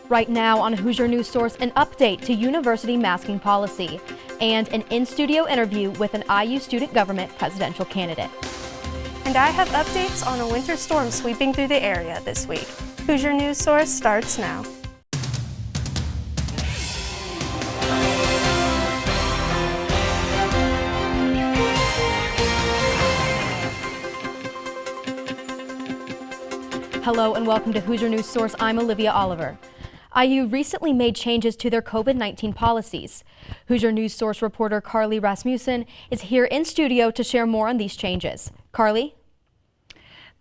Right now on Hoosier News Source, an update to university masking policy and an in-studio interview with an IU student government presidential candidate. And I have updates on a winter storm sweeping through the area this week. Hoosier News Source starts now. Hello and welcome to Hoosier News Source. I'm Olivia Oliver. IU recently made changes to their COVID-19 policies. Hoosier News Source reporter Carly Rasmussen is here in studio to share more on these changes. Carly?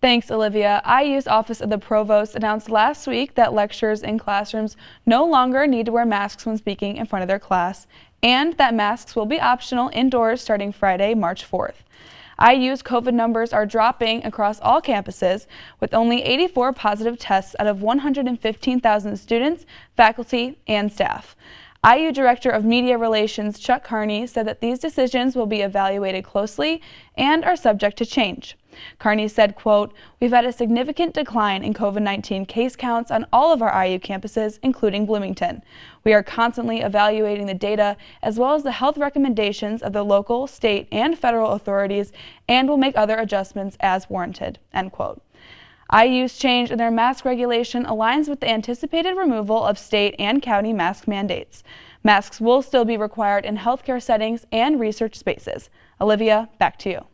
Thanks, Olivia. IU's Office of the Provost announced last week that lecturers in classrooms no longer need to wear masks when speaking in front of their class, and that masks will be optional indoors starting Friday, March 4th. IU's COVID numbers are dropping across all campuses, with only 84 positive tests out of 115,000 students, faculty, and staff. IU Director of Media Relations Chuck Carney said that these decisions will be evaluated closely and are subject to change. Carney said, quote, "We've had a significant decline in COVID-19 case counts on all of our IU campuses, including Bloomington. We are constantly evaluating the data as well as the health recommendations of the local, state, and federal authorities and will make other adjustments as warranted," end quote. IU's change in their mask regulation aligns with the anticipated removal of state and county mask mandates. Masks will still be required in healthcare settings and research spaces. Olivia, back to you.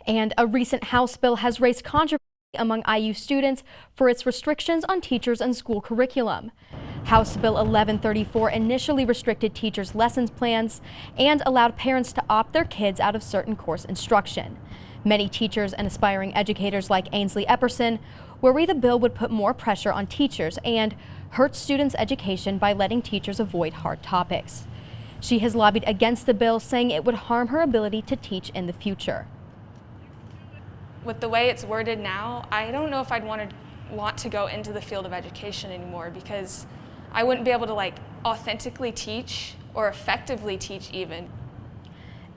And a recent House bill has raised controversy among IU students for its restrictions on teachers and school curriculum. House Bill 1134 initially restricted teachers' lessons plans and allowed parents to opt their kids out of certain course instruction. Many teachers and aspiring educators like Ainsley Epperson worry the bill would put more pressure on teachers and hurt students' education by letting teachers avoid hard topics. She has lobbied against the bill, saying it would harm her ability to teach in the future. With the way it's worded now, I don't know if I'd want to go into the field of education anymore, because I wouldn't be able to authentically teach or effectively teach even.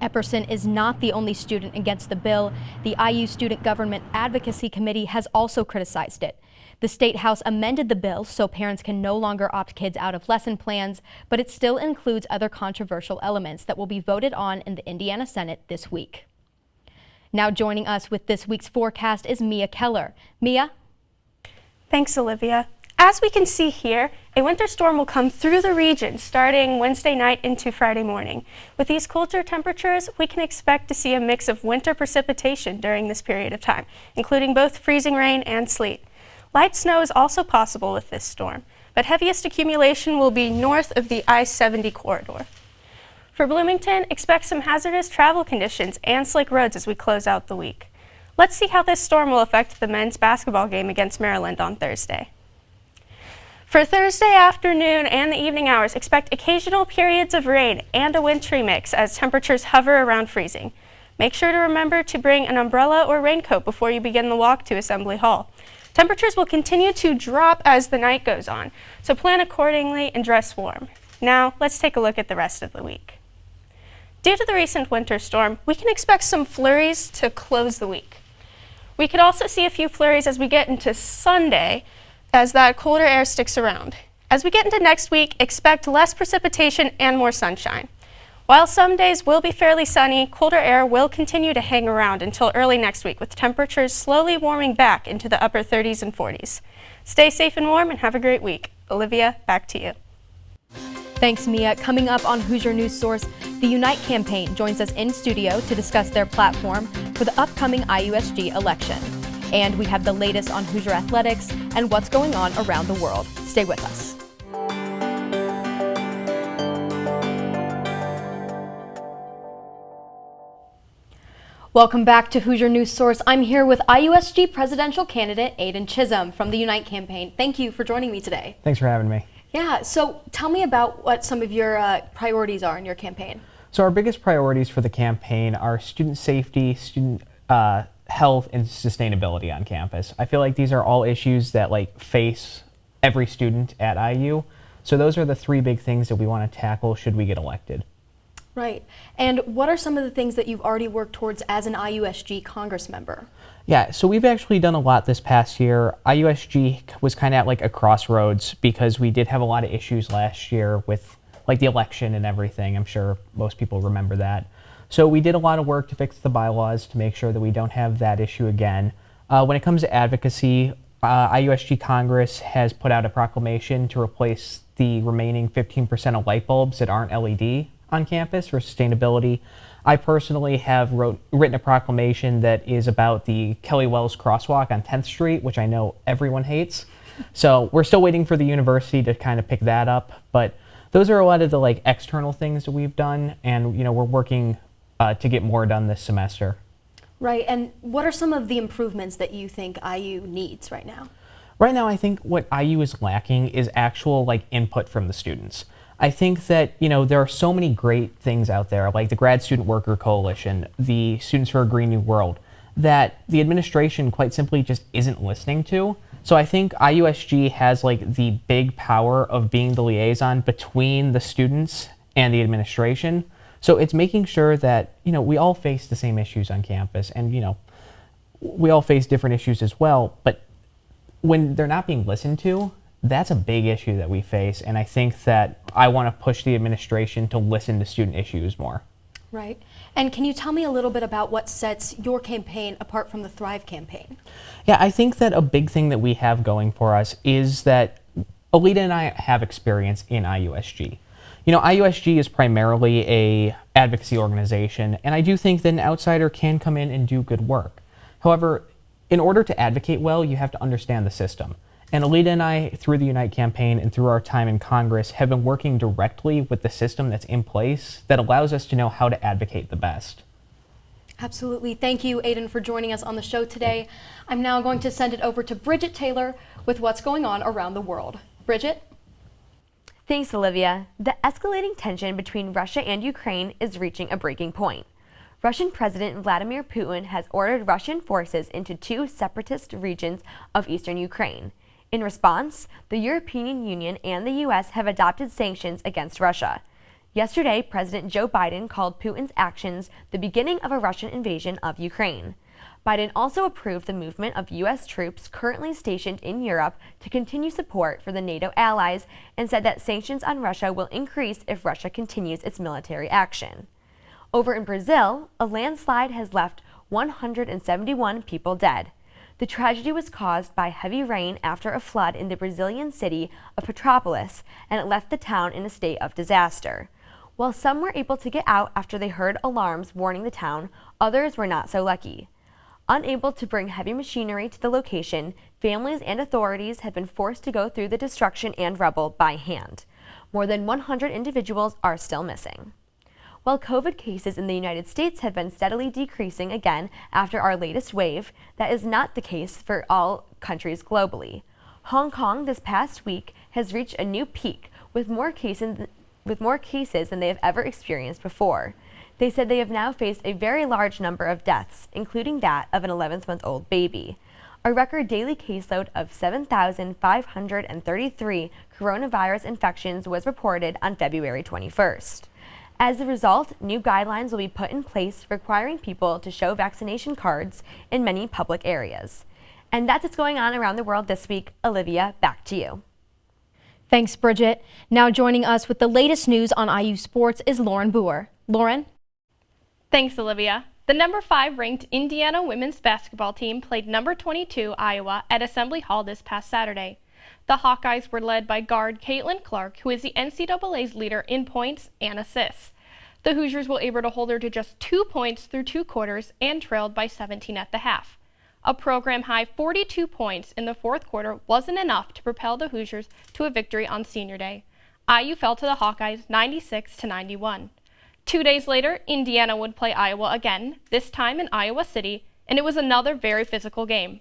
Epperson is not the only student against the bill. The IU Student Government Advocacy Committee has also criticized it. The State House amended the bill so parents can no longer opt kids out of lesson plans, but it still includes other controversial elements that will be voted on in the Indiana Senate this week. Now joining us with this week's forecast is Mia Keller. Mia? Thanks, Olivia. As we can see here, a winter storm will come through the region starting Wednesday night into Friday morning. With these colder temperatures, we can expect to see a mix of winter precipitation during this period of time, including both freezing rain and sleet. Light snow is also possible with this storm, but heaviest accumulation will be north of the I-70 corridor. For Bloomington, expect some hazardous travel conditions and slick roads as we close out the week. Let's see how this storm will affect the men's basketball game against Maryland on Thursday. For Thursday afternoon and the evening hours, expect occasional periods of rain and a wintry mix as temperatures hover around freezing. Make sure to remember to bring an umbrella or raincoat before you begin the walk to Assembly Hall. Temperatures will continue to drop as the night goes on, so plan accordingly and dress warm. Now, let's take a look at the rest of the week. Due to the recent winter storm, we can expect some flurries to close the week. We could also see a few flurries as we get into Sunday, as that colder air sticks around. As we get into next week, expect less precipitation and more sunshine. While some days will be fairly sunny, colder air will continue to hang around until early next week, with temperatures slowly warming back into the upper 30s and 40s. Stay safe and warm and have a great week. Olivia, back to you. Thanks, Mia. Coming up on Hoosier News Source, the Unite campaign joins us in studio to discuss their platform for the upcoming IUSG election. And we have the latest on Hoosier athletics and what's going on around the world. Stay with us. Welcome back to Hoosier News Source. I'm here with IUSG presidential candidate Aiden Chisholm from the Unite campaign. Thank you for joining me today. Thanks for having me. Yeah, so tell me about what some of your priorities are in your campaign. So our biggest priorities for the campaign are student safety, student health, and sustainability on campus. I feel like these are all issues that face every student at IU. So those are the three big things that we want to tackle should we get elected. Right. And what are some of the things that you've already worked towards as an IUSG Congress member? Yeah, so we've actually done a lot this past year. IUSG was kind of at like a crossroads because we did have a lot of issues last year with like the election and everything. I'm sure most people remember that. So we did a lot of work to fix the bylaws to make sure that we don't have that issue again. When it comes to advocacy, IUSG Congress has put out a proclamation to replace the remaining 15% of light bulbs that aren't LED on campus for sustainability. I personally have written a proclamation that is about the Kelly Wells crosswalk on 10th Street, which I know everyone hates. So we're still waiting for the university to kind of pick that up. But those are a lot of the like external things that we've done, and we're working to get more done this semester. Right. And what are some of the improvements that you think IU needs right now? Right now, I think what IU is lacking is actual like input from the students. I think that, there are so many great things out there, like the Grad Student Worker Coalition, the Students for a Green New World, that the administration quite simply just isn't listening to. So I think IUSG has like the big power of being the liaison between the students and the administration. So it's making sure that, we all face the same issues on campus, and, we all face different issues as well. But when they're not being listened to, that's a big issue that we face, and I think that I want to push the administration to listen to student issues more. Right. And can you tell me a little bit about what sets your campaign apart from the Thrive campaign? Yeah, I think that a big thing that we have going for us is that Alita and I have experience in IUSG. IUSG is primarily a advocacy organization, and I do think that an outsider can come in and do good work. However, in order to advocate well, you have to understand the system. And Alita and I, through the Unite campaign and through our time in Congress, have been working directly with the system that's in place that allows us to know how to advocate the best. Absolutely. Thank you, Aiden, for joining us on the show today. I'm now going to send it over to Bridget Taylor with what's going on around the world. Bridget? Thanks, Olivia. The escalating tension between Russia and Ukraine is reaching a breaking point. Russian President Vladimir Putin has ordered Russian forces into two separatist regions of eastern Ukraine. In response, the European Union and the U.S. have adopted sanctions against Russia. Yesterday, President Joe Biden called Putin's actions the beginning of a Russian invasion of Ukraine. Biden also approved the movement of U.S. troops currently stationed in Europe to continue support for the NATO allies and said that sanctions on Russia will increase if Russia continues its military action. Over in Brazil, a landslide has left 171 people dead. The tragedy was caused by heavy rain after a flood in the Brazilian city of Petrópolis, and it left the town in a state of disaster. While some were able to get out after they heard alarms warning the town, others were not so lucky. Unable to bring heavy machinery to the location, families and authorities have been forced to go through the destruction and rubble by hand. More than 100 individuals are still missing. While COVID cases in the United States have been steadily decreasing again after our latest wave, that is not the case for all countries globally. Hong Kong this past week has reached a new peak with more cases than they have ever experienced before. They said they have now faced a very large number of deaths, including that of an 11-month-old baby. A record daily caseload of 7,533 coronavirus infections was reported on February 21st. As a result, new guidelines will be put in place requiring people to show vaccination cards in many public areas. And that's what's going on around the world this week. Olivia, back to you. Thanks, Bridget. Now joining us with the latest news on IU sports is Lauren Boer. Lauren? Thanks, Olivia. The number 5 ranked Indiana women's basketball team played number 22 Iowa at Assembly Hall this past Saturday. The Hawkeyes were led by guard Caitlin Clark, who is the NCAA's leader in points and assists. The Hoosiers were able to hold her to just 2 points through 2 quarters and trailed by 17 at the half. A program-high 42 points in the fourth quarter wasn't enough to propel the Hoosiers to a victory on Senior Day. IU fell to the Hawkeyes 96-91. 2 days later, Indiana would play Iowa again, this time in Iowa City, and it was another very physical game.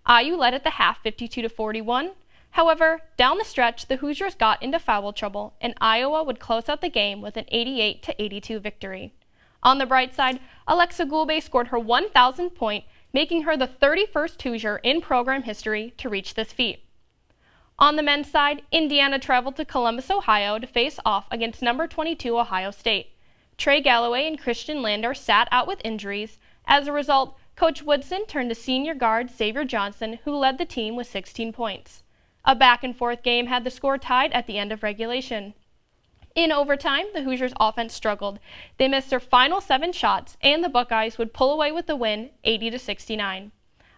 IU led at the half 52-41. However, down the stretch, the Hoosiers got into foul trouble, and Iowa would close out the game with an 88-82 victory. On the bright side, Alexa Gulbe scored her 1,000th point, making her the 31st Hoosier in program history to reach this feat. On the men's side, Indiana traveled to Columbus, Ohio to face off against number 22 Ohio State. Trey Galloway and Christian Lander sat out with injuries. As a result, Coach Woodson turned to senior guard Xavier Johnson, who led the team with 16 points. A back-and-forth game had the score tied at the end of regulation. In overtime, the Hoosiers' offense struggled. They missed their final 7 shots, and the Buckeyes would pull away with the win, 80-69.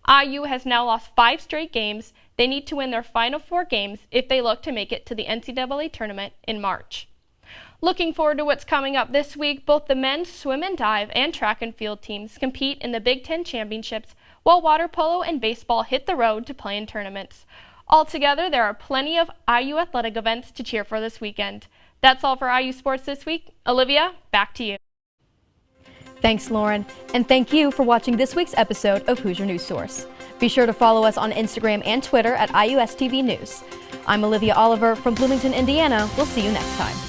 IU has now lost 5 straight games. They need to win their final 4 games if they look to make it to the NCAA tournament in March. Looking forward to what's coming up this week, both the men's swim and dive and track and field teams compete in the Big Ten championships, while water polo and baseball hit the road to play in tournaments. Altogether, there are plenty of IU athletic events to cheer for this weekend. That's all for IU Sports this week. Olivia, back to you. Thanks, Lauren, and thank you for watching this week's episode of Hoosier News Source. Be sure to follow us on Instagram and Twitter at IUSTV News. I'm Olivia Oliver from Bloomington, Indiana. We'll see you next time.